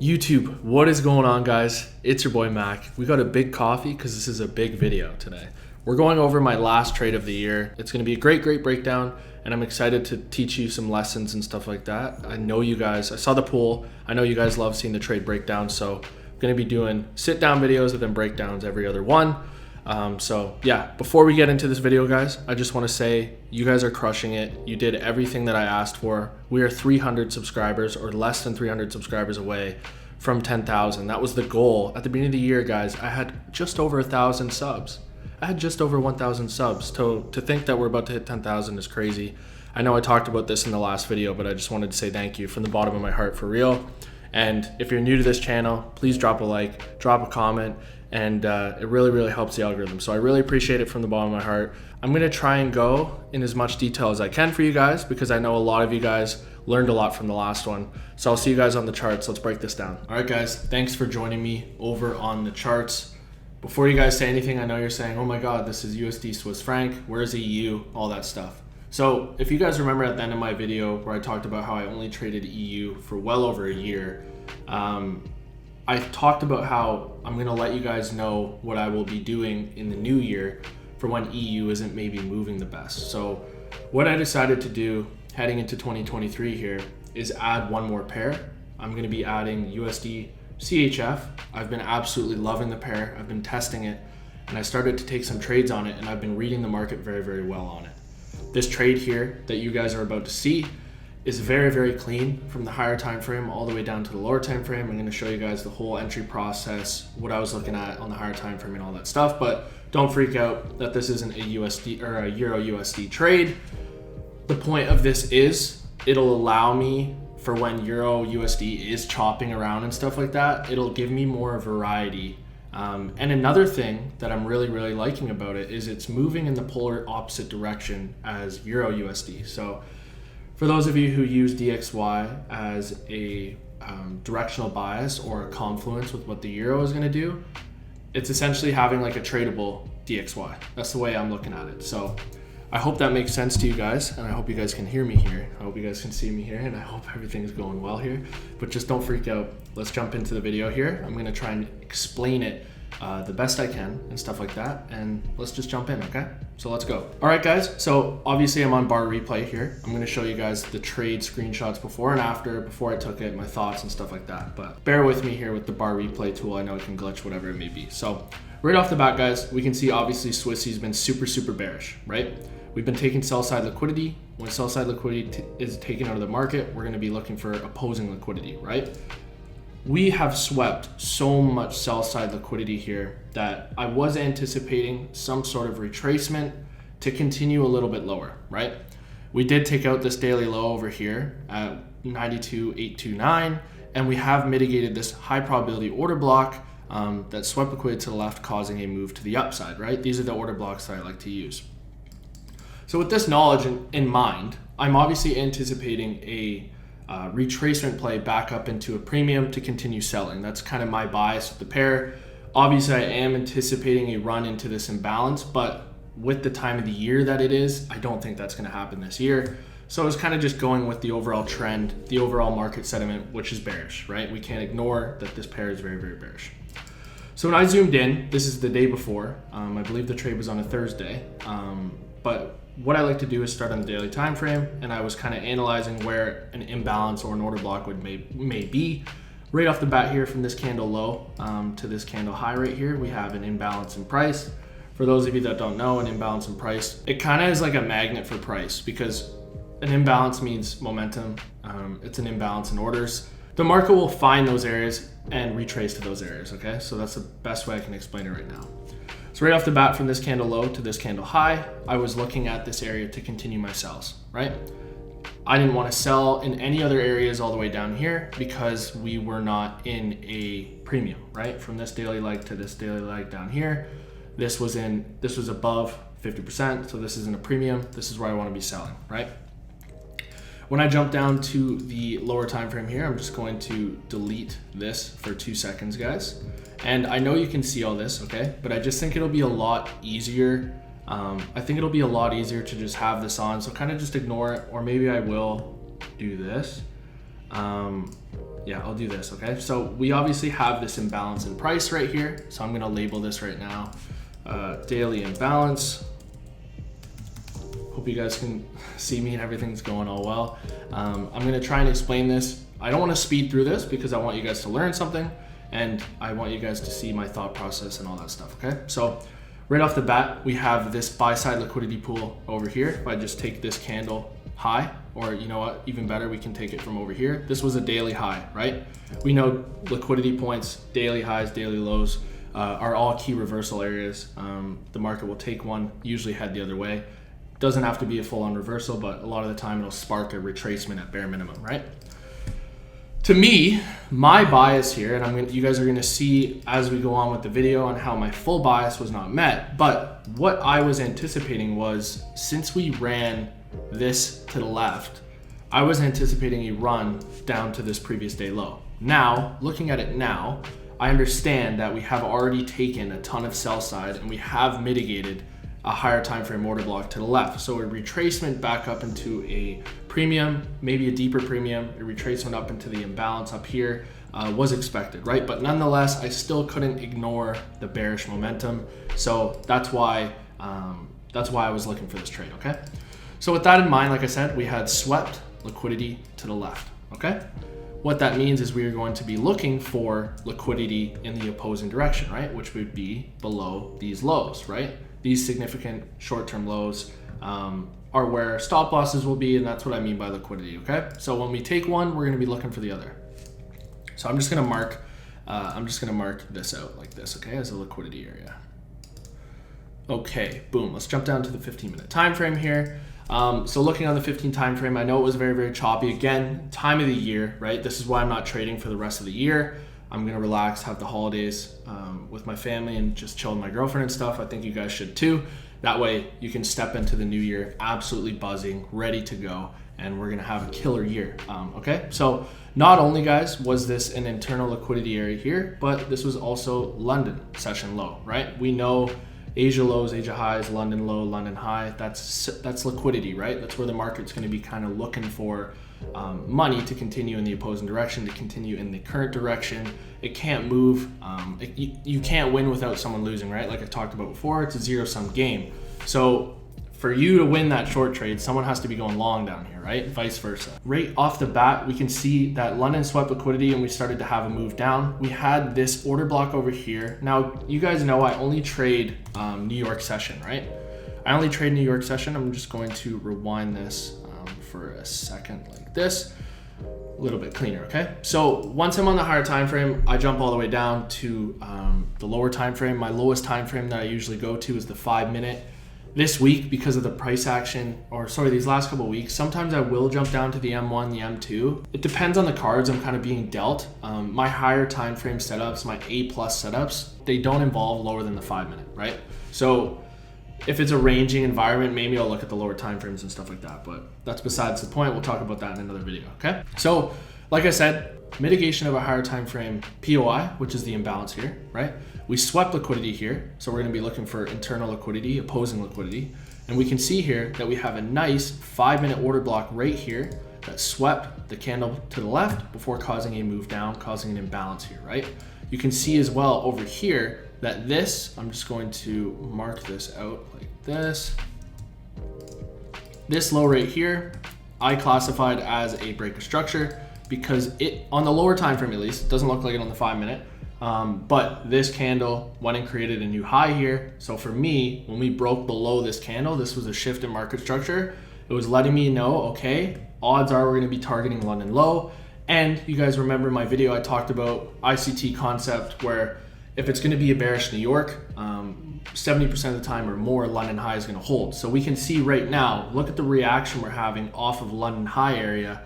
YouTube, what is going on, guys? It's your boy Mac. We got a big coffee because this is a big video today. We're going over my last trade of the year. It's going to be a great breakdown, and I'm excited to teach you some lessons and stuff like that. I know you guys, I saw the poll. I know you guys love seeing the trade breakdown, so I'm going to be doing sit down videos and then breakdowns every other one. So yeah, before we get into this video, guys, I just want to say you guys are crushing it. You did everything that I asked for. We are 300 subscribers or less than 300 subscribers away from 10,000. That was the goal at the beginning of the year, guys. I had just over 1,000 subs. I had just over 1,000 subs. To think that we're about to hit 10,000 is crazy. I know I talked about this in the last video, but I just wanted to say thank you from the bottom of my heart, for real. And if you're new to this channel, please drop a like, drop a comment, and it really helps the algorithm. So I really appreciate it from the bottom of my heart. I'm gonna try and go in as much detail as I can for you guys, because I know a lot of you guys learned a lot from the last one. So I'll see you guys on the charts. Let's break this down. All right, guys, thanks for joining me over on the charts. Before you guys say anything, I know you're saying, oh my God, this is USD Swiss franc, where's EU, all that stuff. So if you guys remember at the end of my video where I talked about how I only traded EU for well over a year, I talked about how I'm gonna let you guys know what I will be doing in the new year for when EU isn't maybe moving the best. So what I decided to do heading into 2023 here is add one more pair. I'm gonna be adding USD CHF. I've been absolutely loving the pair. I've been testing it, and I started to take some trades on it, and I've been reading the market very well on it. This trade here that you guys are about to see is very clean from the higher time frame all the way down to the lower time frame. I'm going to show you guys the whole entry process, what I was looking at on the higher time frame and all that stuff, but don't freak out that this isn't a USD or a Euro USD trade. The point of this is it'll allow me, for when Euro USD is chopping around and stuff like that, it'll give me more variety. And another thing that I'm really liking about it is it's moving in the polar opposite direction as Euro USD. So for those of you who use DXY as a directional bias or a confluence with what the Euro is gonna do, it's essentially having like a tradable DXY. That's the way I'm looking at it. So I hope that makes sense to you guys, and I hope you guys can hear me here. I hope you guys can see me here, and I hope everything's going well here. But just don't freak out. Let's jump into the video here. I'm gonna try and explain it the best I can and stuff like that, and let's just jump in, okay? So let's go. All right, guys, so obviously I'm on bar replay here. I'm gonna show you guys the trade screenshots before and after, before I took it, my thoughts and stuff like that, but bear with me here with the bar replay tool. I know it can glitch, whatever it may be. So right off the bat, guys, we can see obviously Swissy's been super bearish, right? We've been taking sell side liquidity. When sell side liquidity is taken out of the market, we're gonna be looking for opposing liquidity, right? We have swept so much sell side liquidity here that I was anticipating some sort of retracement to continue a little bit lower, right? We did take out this daily low over here at 92,829, and we have mitigated this high probability order block that swept liquidity to the left, causing a move to the upside, right? These are the order blocks that I like to use. So with this knowledge in mind, I'm obviously anticipating a retracement play back up into a premium to continue selling. That's kind of my bias with the pair. Obviously, I am anticipating a run into this imbalance, but with the time of the year that it is, I don't think that's going to happen this year. So I was kind of just going with the overall trend, the overall market sentiment, which is bearish, right? We can't ignore that this pair is very bearish. So when I zoomed in, this is the day before. I believe the trade was on a Thursday, but what I like to do is start on the daily time frame, and I was kind of analyzing where an imbalance or an order block may be. Right off the bat here, from this candle low to this candle high right here, we have an imbalance in price. For those of you that don't know, an imbalance in price, it kind of is like a magnet for price, because an imbalance means momentum. It's an imbalance in orders. The market will find those areas and retrace to those areas, okay? So that's the best way I can explain it right now. So right off the bat, from this candle low to this candle high, I was looking at this area to continue my sells, right? I didn't want to sell in any other areas all the way down here because we were not in a premium, right? From this daily leg to this daily leg down here, this was above 50%, so this isn't a premium. This is where I want to be selling, right? When I jump down to the lower time frame here, I'm just going to delete this for 2 seconds, guys. And I know you can see all this, okay? But I just think it'll be a lot easier. I think it'll be a lot easier to just have this on. So kind of just ignore it, or maybe I will do this. Yeah, I'll do this, okay? So we obviously have this imbalance in price right here. So I'm gonna label this right now, daily imbalance. Hope you guys can see me and everything's going all well. I'm gonna try and explain this. I don't wanna speed through this because I want you guys to learn something and I want you guys to see my thought process and all that stuff, okay? So right off the bat, we have this buy side liquidity pool over here. If I just take this candle high, or you know what, even better, we can take it from over here. This was a daily high, right? We know liquidity points, daily highs, daily lows are all key reversal areas. The market will take one, usually head the other way. Doesn't have to be a full-on reversal, but a lot of the time it'll spark a retracement at bare minimum, right? To me, my bias here, and you guys are gonna see as we go on with the video on how my full bias was not met, but what I was anticipating was, since we ran this to the left, I was anticipating a run down to this previous day low. Now, looking at it now, I understand that we have already taken a ton of sell side and we have mitigated a higher time frame order block to the left. So a retracement back up into a premium, maybe a deeper premium, a retracement up into the imbalance up here was expected, right? But nonetheless, I still couldn't ignore the bearish momentum. So that's why I was looking for this trade, okay? So with that in mind, like I said, we had swept liquidity to the left, okay? What that means is we are going to be looking for liquidity in the opposing direction, right? Which would be below these lows, right? These significant short-term lows are where stop losses will be, and that's what I mean by liquidity, okay? So when we take one, we're gonna be looking for the other. So I'm just gonna mark this out like this, okay, as a liquidity area. Okay, boom, let's jump down to the 15-minute time frame here. So looking on the 15 time frame, I know it was very, very choppy. Again, time of the year, right? This is why I'm not trading for the rest of the year. I'm gonna relax, have the holidays with my family and just chill with my girlfriend and stuff. I think you guys should too. That way you can step into the new year absolutely buzzing, ready to go, and we're gonna have a killer year, okay? So not only, guys, was this an internal liquidity area here, but this was also London session low, right? We know Asia lows, Asia highs, London low, London high. That's liquidity, right? That's where the market's going to be kind of looking for money to continue in the opposing direction, to continue in the current direction. It can't move. You can't win without someone losing, right? Like I talked about before, it's a zero-sum game. So for you to win that short trade, someone has to be going long down here, right? Vice versa. Right off the bat, we can see that London swept liquidity and we started to have a move down. We had this order block over here. Now, you guys know I only trade New York session, right? I only trade New York session. I'm just going to rewind this for a second like this. A little bit cleaner, okay? So once I'm on the higher time frame, I jump all the way down to the lower time frame. My lowest time frame that I usually go to is the 5-minute. This week, because of the price action, or sorry, these last couple of weeks, sometimes I will jump down to the M1, the M2. It depends on the cards I'm kind of being dealt. My higher time frame setups, my A+ setups, they don't involve lower than the 5-minute, right? So if it's a ranging environment, maybe I'll look at the lower time frames and stuff like that, but that's besides the point. We'll talk about that in another video, okay? So like I said, mitigation of a higher time frame POI, which is the imbalance here, right? We swept liquidity here, so we're gonna be looking for internal liquidity, opposing liquidity. And we can see here that we have a nice 5-minute order block right here that swept the candle to the left before causing a move down, causing an imbalance here, right? You can see as well over here that this, I'm just going to mark this out like this. This low right here, I classified as a break of structure because it, on the lower time frame at least, it doesn't look like it on the 5-minute. But this candle went and created a new high here. So for me, when we broke below this candle, this was a shift in market structure. It was letting me know, okay, odds are we're gonna be targeting London low. And you guys remember my video, I talked about ICT concept where if it's gonna be a bearish New York, 70% of the time or more, London high is gonna hold. So we can see right now, look at the reaction we're having off of London high area.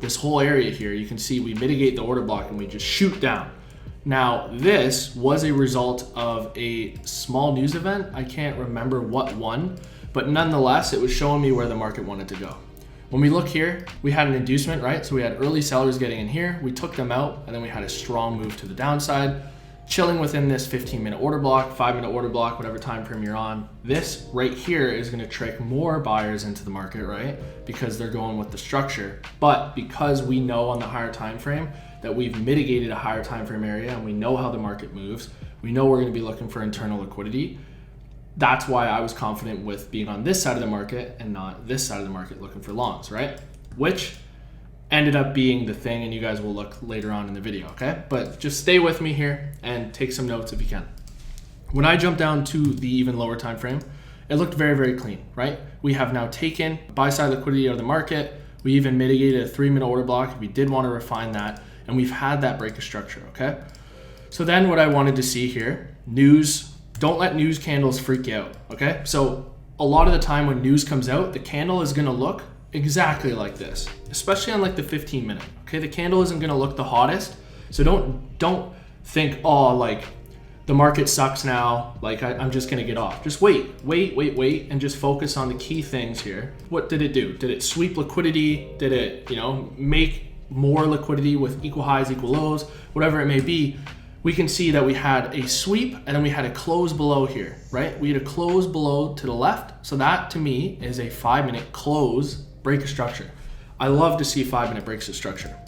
This whole area here, you can see we mitigate the order block and we just shoot down. Now, this was a result of a small news event. I can't remember what one, but nonetheless, it was showing me where the market wanted to go. When we look here, we had an inducement, right? So we had early sellers getting in here, we took them out, and then we had a strong move to the downside, chilling within this 15-minute order block, 5-minute order block, whatever time frame you're on. This right here is gonna trick more buyers into the market, right? Because they're going with the structure. But because we know on the higher time frame, that we've mitigated a higher time frame area and we know how the market moves, we know we're going to be looking for internal liquidity. That's why I was confident with being on this side of the market and not this side of the market looking for longs, right? Which ended up being the thing, and you guys will look later on in the video, okay? But just stay with me here and take some notes if you can. When I jump down to the even lower time frame, it looked very, very clean, right? We have now taken buy side liquidity out of the market. We even mitigated a 3-minute order block if we did want to refine that, and we've had that break of structure, okay? So then what I wanted to see here, news. Don't let news candles freak you out, okay? So a lot of the time when news comes out, the candle is gonna look exactly like this, especially on like the 15-minute, okay? The candle isn't gonna look the hottest. So don't think, oh, like the market sucks now, like I'm just gonna get off. Just wait, and just focus on the key things here. What did it do? Did it sweep liquidity? Did it, make more liquidity with equal highs, equal lows, whatever it may be? We can see that we had a sweep and then we had a close below here, right? We had a close below to the left. So that to me is a 5-minute close break of structure. I love to see 5-minute breaks of structure.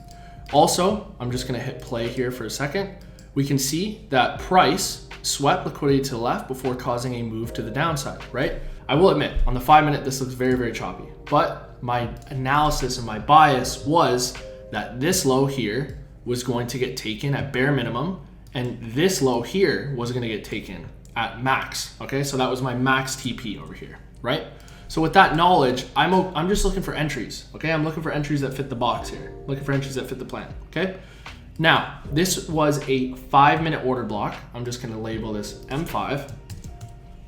Also, I'm just gonna hit play here for a second. We can see that price swept liquidity to the left before causing a move to the downside, right? I will admit, on the 5-minute, this looks very, very choppy, but my analysis and my bias was that this low here was going to get taken at bare minimum, and this low here was gonna get taken at max, okay? So that was my max TP over here, right? So with that knowledge, I'm just looking for entries, okay? I'm looking for entries that fit the box here, looking for entries that fit the plan, okay? Now, this was a 5-minute order block. I'm just gonna label this M5,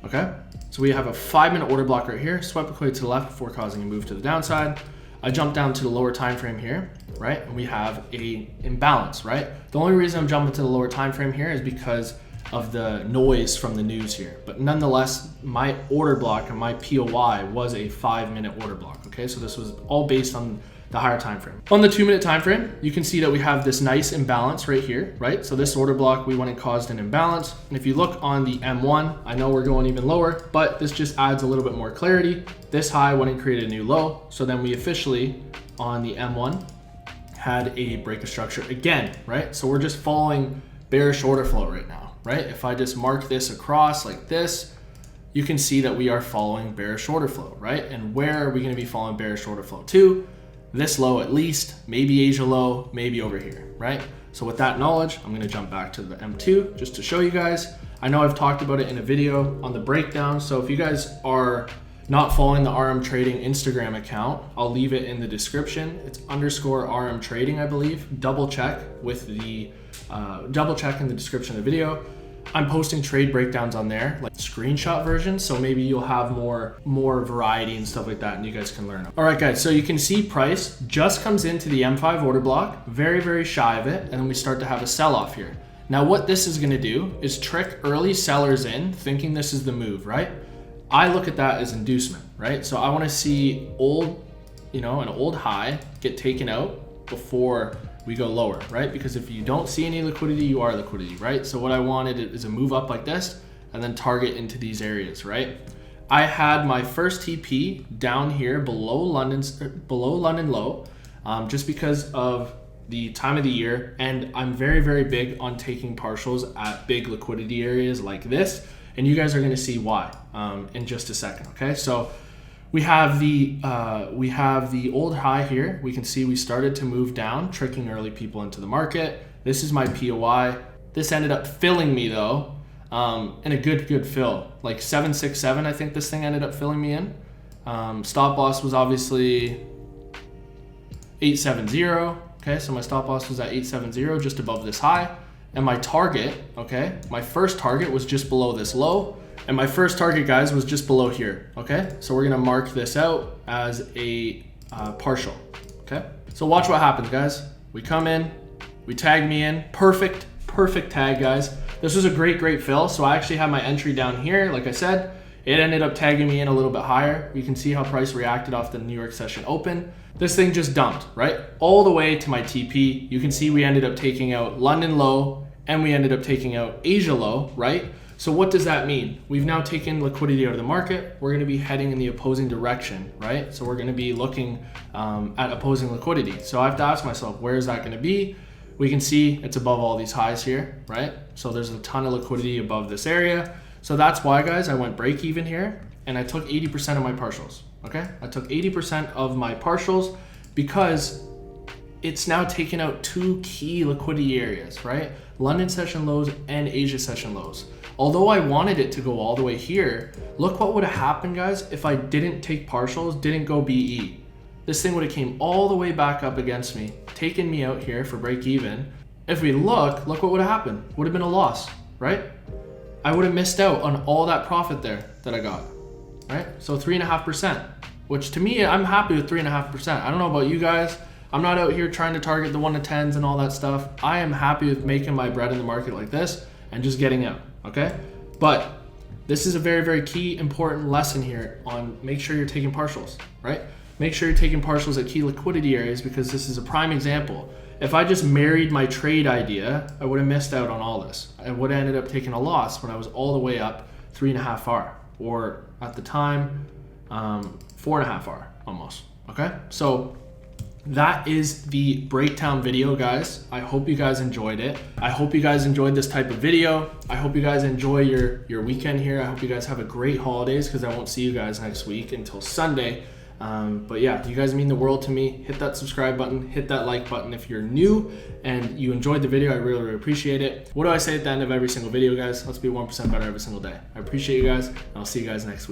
okay? So we have a 5-minute order block right here, swept liquidity to the left before causing a move to the downside. I jump down to the lower time frame here, right? And we have a imbalance, right? The only reason I'm jumping to the lower time frame here is because of the noise from the news here. But nonetheless, my order block and my POI was a 5-minute order block, okay? So this was all based on the higher time frame. On the 2-minute time frame, you can see that we have this nice imbalance right here, right? So this order block, we went and caused an imbalance. And if you look on the M1, I know we're going even lower, but this just adds a little bit more clarity. This high went and created a new low. So then we officially, on the M1, had a break of structure again, right? So we're just following bearish order flow right now, right? If I just mark this across like this, you can see that we are following bearish order flow, right? And where are we gonna be following bearish order flow to? This low at least, maybe Asia low, maybe over here, right? So with that knowledge, I'm gonna jump back to the M2 just to show you guys. I know I've talked about it in a video on the breakdown, so if you guys are not following the RM Trading Instagram account, I'll leave it in the description. It's _RM Trading, I believe. Double check with the double check in the description of the video. I'm posting trade breakdowns on there, like screenshot versions, so maybe you'll have more variety and stuff like that, and you guys can learn. All right, guys, so you can see price just comes into the M5 order block, very, very shy of it, and then we start to have a sell-off here. Now, what this is gonna do is trick early sellers in, thinking this is the move, right? I look at that as inducement, right? So I wanna see an old high get taken out before we go lower, right? Because if you don't see any liquidity, you are liquidity, right? So what I wanted is a move up like this and then target into these areas, right? I had my first TP down here below London low, just because of the time of the year. And I'm very, very big on taking partials at big liquidity areas like this. And you guys are gonna see why in just a second, okay? So we have the old high here. We can see we started to move down, tricking early people into the market. This is my POI. This ended up filling me though, in a good fill, like 767. I think this thing ended up filling me in. Stop loss was obviously 870. Okay, so my stop loss was at 870, just above this high. And my target, okay, my first target was just below this low. And my first target, guys, was just below here, okay? So we're gonna mark this out as a partial, okay? So watch what happens, guys. We come in, we tag me in, perfect tag, guys. This was a great fill. So I actually have my entry down here. Like I said, it ended up tagging me in a little bit higher. You can see how price reacted off the New York session open. This thing just dumped, right? All the way to my TP. You can see we ended up taking out London low and we ended up taking out Asia low, right? So what does that mean? We've now taken liquidity out of the market. We're gonna be heading in the opposing direction, right? So we're gonna be looking at opposing liquidity. So I have to ask myself, where is that gonna be? we can see it's above all these highs here, right? So there's a ton of liquidity above this area. So that's why, guys, I went break even here and I took 80% of my partials, okay? I took 80% of my partials because it's now taken out two key liquidity areas, right? London session lows and Asia session lows. Although I wanted it to go all the way here, look what would have happened, guys, if I didn't take partials, didn't go BE. This thing would have came all the way back up against me, taken me out here for break even. If we look what would have happened. Would have been a loss, right? I would have missed out on all that profit there that I got, right? So 3.5%, which to me, I'm happy with 3.5%. I don't know about you guys. I'm not out here trying to target the 1 to 10s and all that stuff. I am happy with making my bread in the market like this and just getting out, okay? But this is a very, very key, important lesson here on make sure you're taking partials, right? Make sure you're taking partials at key liquidity areas because this is a prime example. If I just married my trade idea, I would have missed out on all this. I would have ended up taking a loss when I was all the way up 3.5R, or at the time, 4.5R almost, okay? So that is the breakdown video, guys. I hope you guys enjoyed it. I hope you guys enjoyed this type of video. I hope you guys enjoy your weekend here. I hope you guys have a great holidays because I won't see you guys next week until Sunday. But yeah, you guys mean the world to me. Hit that subscribe button, hit that like button if you're new and you enjoyed the video. I really, really appreciate it. What do I say at the end of every single video, guys? Let's be 1% better every single day. I appreciate you guys, and I'll see you guys next week.